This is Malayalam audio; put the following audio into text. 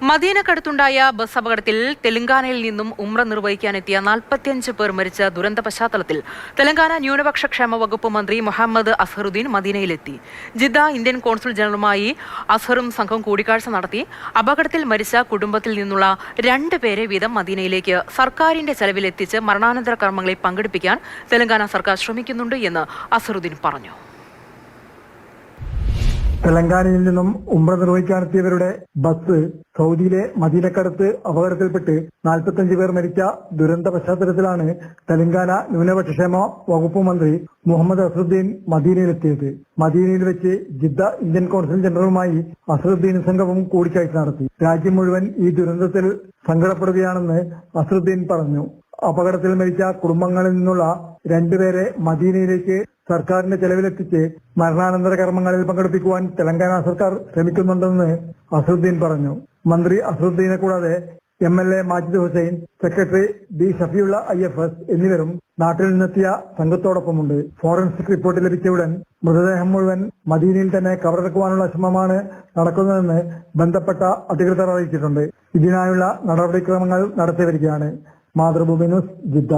മദീനക്കടുത്തുണ്ടായ ബസ് അപകടത്തിൽ തെലങ്കാനയിൽ നിന്നും ഉംറ നിർവഹിക്കാനെത്തിയ 45 പേർ മരിച്ച ദുരന്ത പശ്ചാത്തലത്തിൽ തെലങ്കാന ന്യൂനപക്ഷ ക്ഷേമ വകുപ്പ് മന്ത്രി മുഹമ്മദ് അസ്ഹറുദ്ദീൻ മദീനയിലെത്തി. ജിദ്ദ ഇന്ത്യൻ കോൺസുൽ ജനറലുമായി അസ്ഹറും സംഘം കൂടിക്കാഴ്ച നടത്തി. അപകടത്തിൽ മരിച്ച കുടുംബത്തിൽ നിന്നുള്ള 2 പേരെ വീതം മദീനയിലേക്ക് സർക്കാരിന്റെ ചെലവിലെത്തിച്ച് മരണാനന്തര കർമ്മങ്ങളിൽ പങ്കെടുപ്പിക്കാൻ തെലങ്കാന സർക്കാർ ശ്രമിക്കുന്നുണ്ട് എന്ന് അസ്ഹറുദ്ദീൻ പറഞ്ഞു. തെലങ്കാനയിൽ നിന്നും ഉംറ നിർവഹിക്കാനെത്തിയവരുടെ ബസ് സൗദിയിലെ മദീനക്കടുത്ത് അപകടത്തിൽപ്പെട്ട് 45 പേർ മരിച്ച ദുരന്ത പശ്ചാത്തലത്തിലാണ് തെലങ്കാന ന്യൂനപക്ഷ ക്ഷേമ വകുപ്പ് മന്ത്രി മുഹമ്മദ് അസ്ഹറുദ്ദീൻ മദീനയിലെത്തിയത്. മദീനയിൽ വെച്ച് ജിദ്ദ ഇന്ത്യൻ കോൺസുൽ ജനറലുമായി അസ്ഹറുദ്ദീൻ സംഘവും കൂടിക്കാഴ്ച നടത്തി. രാജ്യം മുഴുവൻ ഈ ദുരന്തത്തിൽ സങ്കടപ്പെടുകയാണെന്ന് അസ്ഹറുദ്ദീൻ പറഞ്ഞു. അപകടത്തിൽ മരിച്ച കുടുംബങ്ങളിൽ നിന്നുള്ള 2 പേരെ മദീനയിലേക്ക് സർക്കാരിന്റെ ചെലവിലെത്തിച്ച് മരണാനന്തര കർമ്മങ്ങളിൽ പങ്കെടുപ്പിക്കുവാൻ തെലങ്കാന സർക്കാർ ശ്രമിക്കുന്നുണ്ടെന്ന് അസ്ഹറുദ്ദീൻ പറഞ്ഞു. മന്ത്രി അസ്ഹറുദ്ദീനെ കൂടാതെ MLA Majid Hussain, secretary B Shafiulla IFS എന്നിവരും നാട്ടിൽ നിന്നെത്തിയ സംഘത്തോടൊപ്പമുണ്ട്. ഫോറൻസിക് റിപ്പോർട്ട് ലഭിച്ചയുടൻ മൃതദേഹം മുഴുവൻ മദീനയിൽ തന്നെ കബറടക്കുവാനുള്ള ശ്രമമാണ് നടക്കുന്നതെന്ന് ബന്ധപ്പെട്ട അധികൃതർ അറിയിച്ചിട്ടുണ്ട്. ഇതിനായുള്ള നടപടിക്രമങ്ങൾ നടത്തിവരികയാണ്. Mathrubhumi news, Jeddah.